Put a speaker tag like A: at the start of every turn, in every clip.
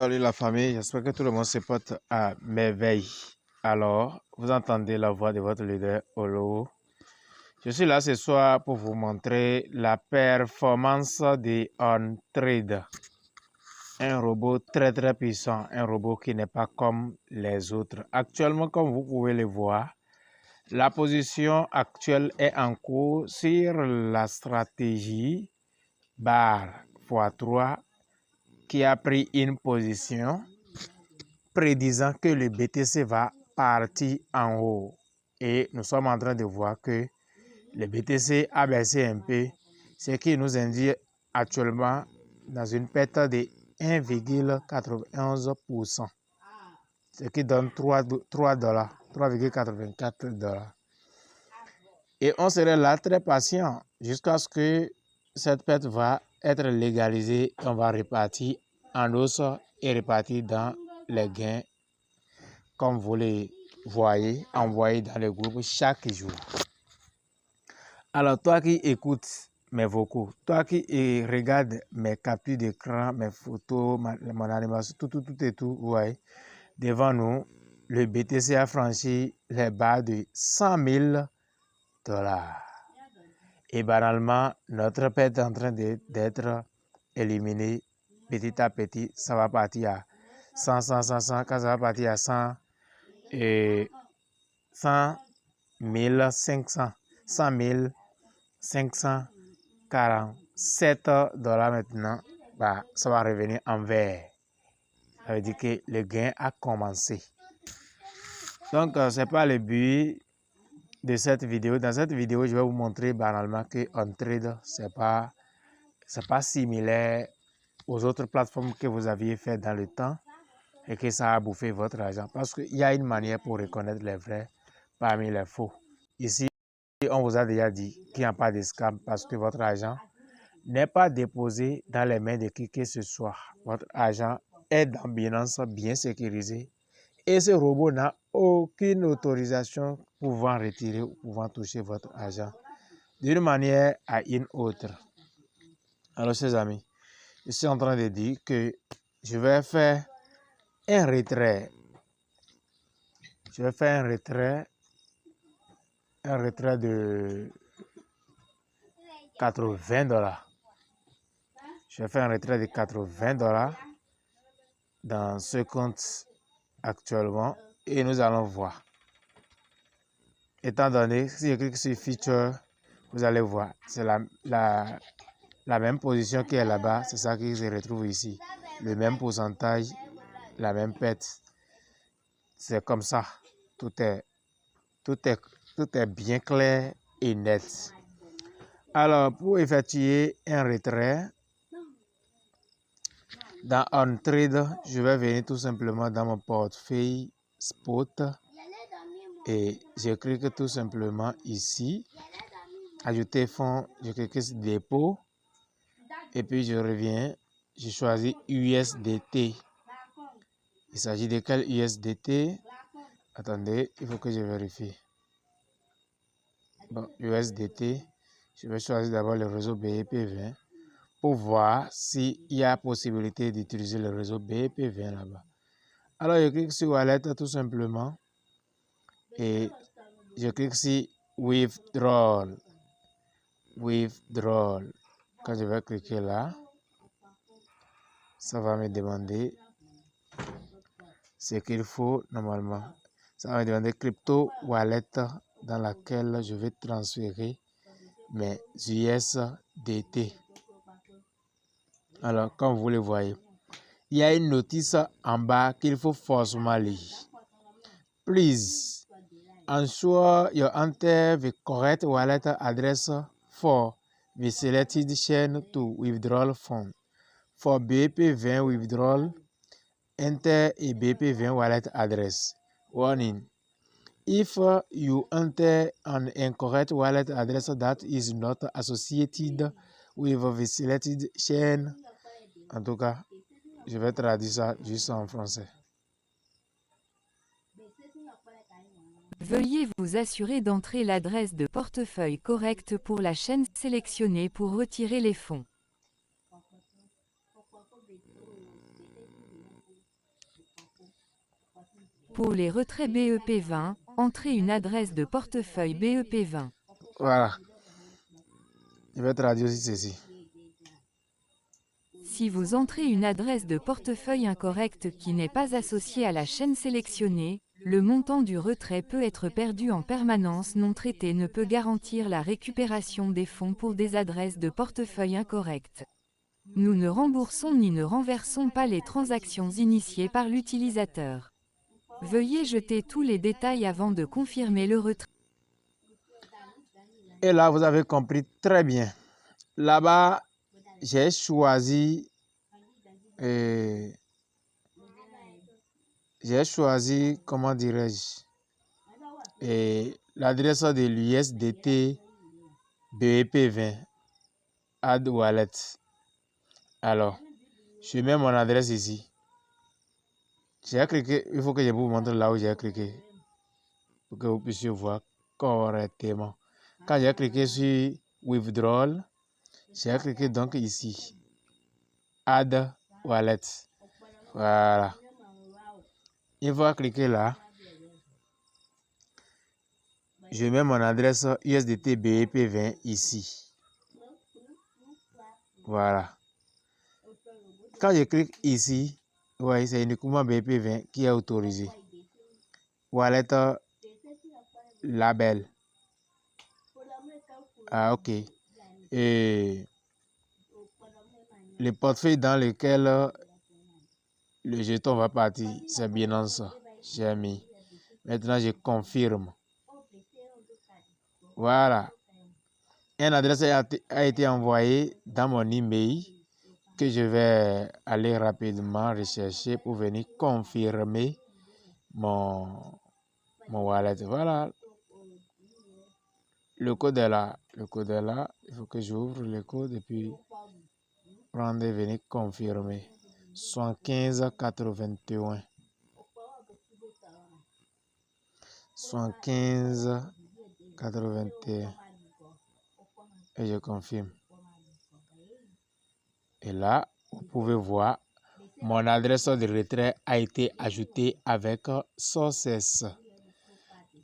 A: Salut la famille, j'espère que tout le monde se porte à merveille. Alors, vous entendez la voix de votre leader Olo. Je suis là ce soir pour vous montrer la performance de OnTrade. Un robot très puissant, un robot qui n'est pas comme les autres. Actuellement, comme vous pouvez le voir, la position actuelle est en cours sur la stratégie barre x3 qui a pris une position prédisant que le BTC va partir en haut. Et nous sommes en train de voir que le BTC a baissé un peu, ce qui nous indique actuellement dans une perte de 1,91%, ce qui donne 3,84 $. Et on serait là très patient jusqu'à ce que cette perte va être légalisée. On va repartir en hausse et repartir dans les gains, comme vous les voyez, envoyés dans le groupe chaque jour. Alors, toi qui écoutes mes vocaux, toi qui regardes mes captures d'écran, mes photos, mon animation, tout et tout, vous voyez, devant nous, le BTC a franchi les barres de 100 000 $. Et banalement, notre perte est en train d'être éliminée petit à petit. Ça va partir à 100, quand ça va partir à 100 et 100 500, 100 547 $ maintenant. Bah, ça va revenir en vert. Ça veut dire que le gain a commencé. Donc, ce n'est pas le but de cette vidéo. Dans cette vidéo, je vais vous montrer banalement que OnTrade, c'est pas similaire aux autres plateformes que vous aviez fait dans le temps et que ça a bouffé votre argent. Parce qu'il y a une manière pour reconnaître les vrais parmi les faux. Ici, on vous a déjà dit qu'il n'y a pas de scam parce que votre argent n'est pas déposé dans les mains de qui que ce soit. Votre argent est dans Binance, bien sécurisé. Et ce robot n'a aucune autorisation pouvant retirer ou pouvant toucher votre argent d'une manière à une autre. Alors, chers amis, je suis en train de dire que je vais faire un retrait. Je vais faire un retrait de 80 $. Je vais faire un retrait de 80 $ dans ce compte actuellement et nous allons voir. Étant donné, si je clique sur Feature, vous allez voir, c'est la même position qui est là-bas, c'est ça qui se retrouve ici. Le même pourcentage, la même perte. C'est comme ça. Tout est bien clair et net. Alors, pour effectuer un retrait, dans OnTrade, je vais venir tout simplement dans mon portefeuille Spot et je clique tout simplement ici, ajouter fonds, je clique sur dépôt et puis je reviens, je choisis USDT. Il s'agit de quel USDT? Attendez, il faut que je vérifie. Bon, USDT, je vais choisir d'abord le réseau BEP20 pour voir s'il y a possibilité d'utiliser le réseau BEP20 là-bas. Alors, je clique sur Wallet tout simplement et je clique sur Withdrawal. Quand je vais cliquer là, ça va me demander ce qu'il faut normalement. Ça va me demander Crypto Wallet dans laquelle je vais transférer mes USDT. Alors, comme vous le voyez, il y a une notice en bas qu'il faut forcément lire. Please ensure you enter the correct wallet address for the selected chain to withdraw funds. For BEP20 withdrawal, enter a BEP20 wallet address. Warning: if you enter an incorrect wallet address that is not associated with the selected chain, en tout cas, je vais traduire ça juste en français.
B: Veuillez vous assurer d'entrer l'adresse de portefeuille correcte pour la chaîne sélectionnée pour retirer les fonds. Pour les retraits BEP20, entrez une adresse de portefeuille BEP20.
A: Voilà. Je vais traduire aussi ceci.
B: Si vous entrez une adresse de portefeuille incorrecte qui n'est pas associée à la chaîne sélectionnée, le montant du retrait peut être perdu en permanence. Non traité ne peut garantir la récupération des fonds pour des adresses de portefeuille incorrectes. Nous ne remboursons ni ne renversons pas les transactions initiées par l'utilisateur. Veuillez jeter tous les détails avant de confirmer le retrait.
A: Et là, vous avez compris très bien. Là-bas, j'ai choisi, comment dirais-je, l'adresse de l'USDT BEP20 Add Wallet. Alors, je mets mon adresse ici. J'ai cliqué, il faut que je vous montre là où j'ai cliqué pour que vous puissiez voir correctement. Quand j'ai cliqué sur Withdrawal, j'ai cliqué donc ici. Add Wallet. Voilà. Une fois cliqué là, je mets mon adresse USDT BEP20 ici. Voilà. Quand je clique ici, ouais, c'est uniquement BEP20 qui est autorisé. Wallet label. Ah, ok. Et le portefeuille dans lequel le jeton va partir, c'est Binance. J'ai mis. Maintenant, je confirme. Voilà. Une adresse a été envoyée dans mon email que je vais aller rapidement rechercher pour venir confirmer mon wallet. Voilà. Le code est là. Le code est là. Il faut que j'ouvre le code et puis prendre et venir confirmer. 7581. 7581. Et je confirme. Et là, vous pouvez voir, mon adresse de retrait a été ajoutée avec Sources.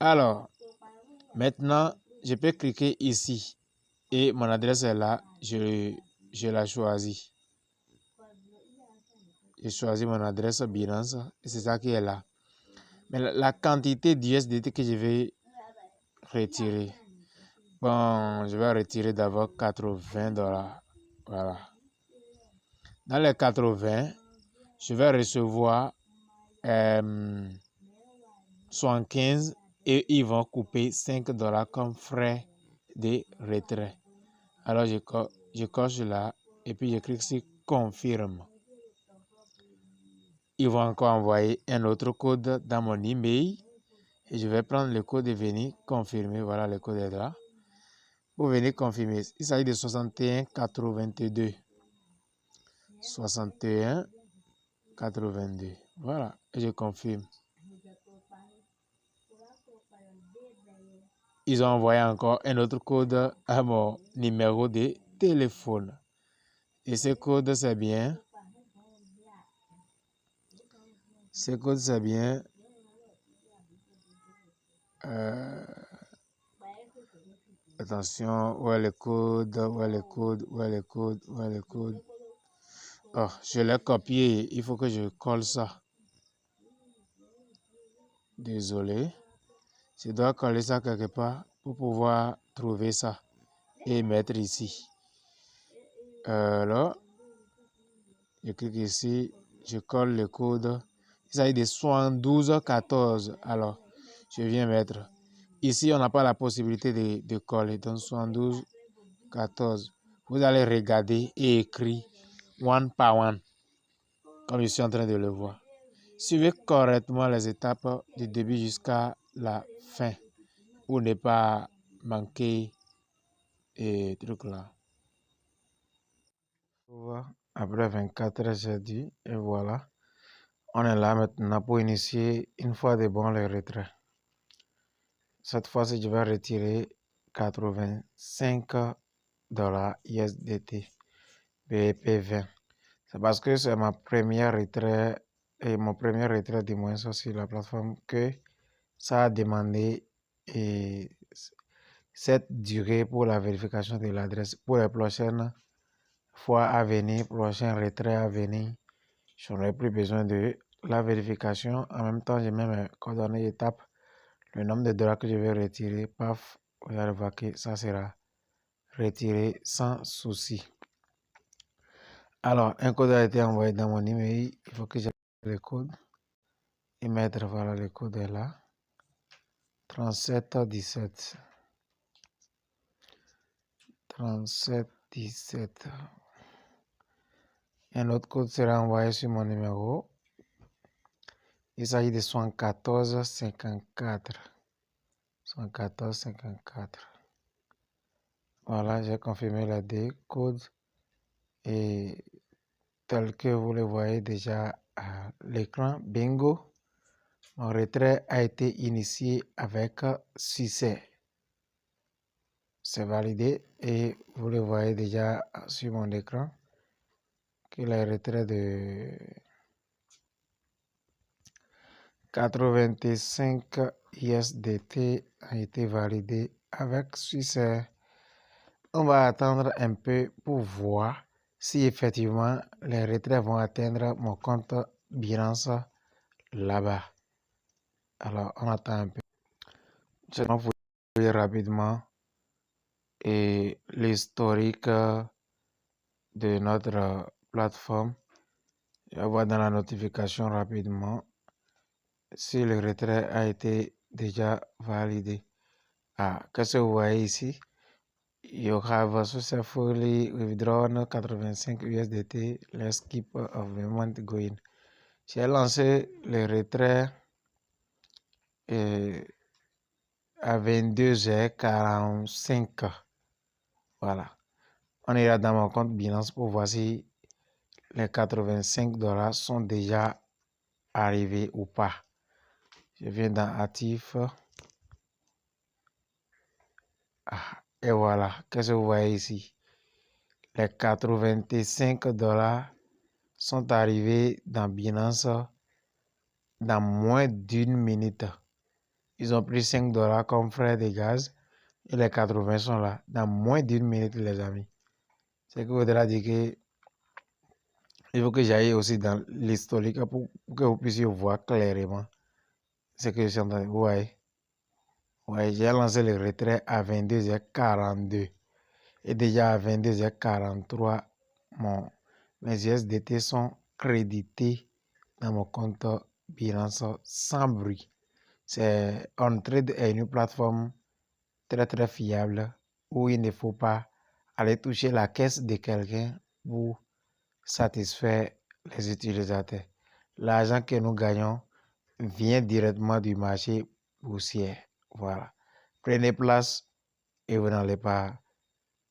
A: Alors, maintenant, je peux cliquer ici. Et mon adresse est là. Je la choisis. J'ai choisi mon adresse Binance. Et c'est ça qui est là. Mais la quantité d'USDT que je vais retirer. Bon, je vais retirer d'abord 80 $. Voilà. Dans les 80, je vais recevoir 75 et ils vont couper 5 $ comme frais de retrait. Alors, je coche là et puis je clique sur confirme. Ils vont encore envoyer un autre code dans mon email et je vais prendre le code et venir confirmer. Voilà, le code est là. Pour venir confirmer, il s'agit de 6182. 6182. Voilà, et je confirme. Ils ont envoyé encore un autre code à mon numéro de téléphone. Et ce code, c'est bien. Ce code, c'est bien. Attention, où est le code? Où est le code? Où est le code? Où est le code? Oh, je l'ai copié. Il faut que je colle ça. Désolé. Je dois coller ça quelque part pour pouvoir trouver ça et mettre ici. Alors, je clique ici, je colle le code. Il s'agit de 7214. Alors, je viens mettre. Ici, on n'a pas la possibilité de coller. Donc, 7214. Vous allez regarder et écrire one par one, comme je suis en train de le voir. Suivez correctement les étapes du début jusqu'à la fin pour ne pas manquer et trucs là. Après 24 heures, j'ai dit, et voilà. On est là maintenant pour initier une fois de bon les retraits. Cette fois-ci, je vais retirer 85 $ USDT BEP20. C'est parce que c'est ma première retrait et mon premier retrait du moins sur la plateforme que ça a demandé cette durée pour la vérification de l'adresse. Pour les prochaines fois à venir, prochain retrait à venir, je n'aurai plus besoin de la vérification. En même temps, je mets mes coordonnées, je tape le nombre de dollars que je vais retirer. Paf, vous allez voir que ça sera retiré sans souci. Alors, un code a été envoyé dans mon email. Il faut que j'aille le code et mettre, voilà, le code est là. 3717. 3717. Un autre code sera envoyé sur mon numéro. Il s'agit de 7454. 7454. Voilà, j'ai confirmé les deux codes et tel que vous le voyez déjà à l'écran, bingo, mon retrait a été initié avec succès. C'est validé et vous le voyez déjà sur mon écran que le retrait de 85 USDT a été validé avec succès. On va attendre un peu pour voir si effectivement les retraits vont atteindre mon compte Binance là-bas. Alors, on attend un peu. Je vais vous dire rapidement l'historique de notre plateforme. Je vais voir dans la notification rapidement si le retrait a été déjà validé. Qu'est-ce que vous voyez ici? You have successfully withdrawn 85 USDT. Let's keep of the month going. J'ai lancé le retrait à 22h45. Voilà. On ira dans mon compte Binance pour voir si les 85 dollars sont déjà arrivés ou pas. Je viens dans Actif. Et voilà. Qu'est-ce que vous voyez ici? Les 85 dollars sont arrivés dans Binance dans moins d'une minute. Ils ont pris 5 dollars comme frais de gaz et les 80 sont là dans moins d'une minute, les amis. C'est que voudra dire que il faut que j'aille aussi dans l'historique pour que vous puissiez voir clairement ce que je suis en train de voir. Ouais, j'ai lancé le retrait à 22h42 et déjà à 22h43, mes USDT sont crédités dans mon compte Binance sans bruit. C'est OnTrade est une plateforme très fiable où il ne faut pas aller toucher la caisse de quelqu'un pour satisfaire les utilisateurs. L'argent que nous gagnons vient directement du marché boursier. Voilà. Prenez place et vous n'allez pas,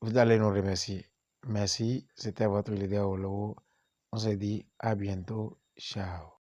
A: vous allez nous remercier. Merci, c'était votre leader Olowo. On se dit à bientôt. Ciao.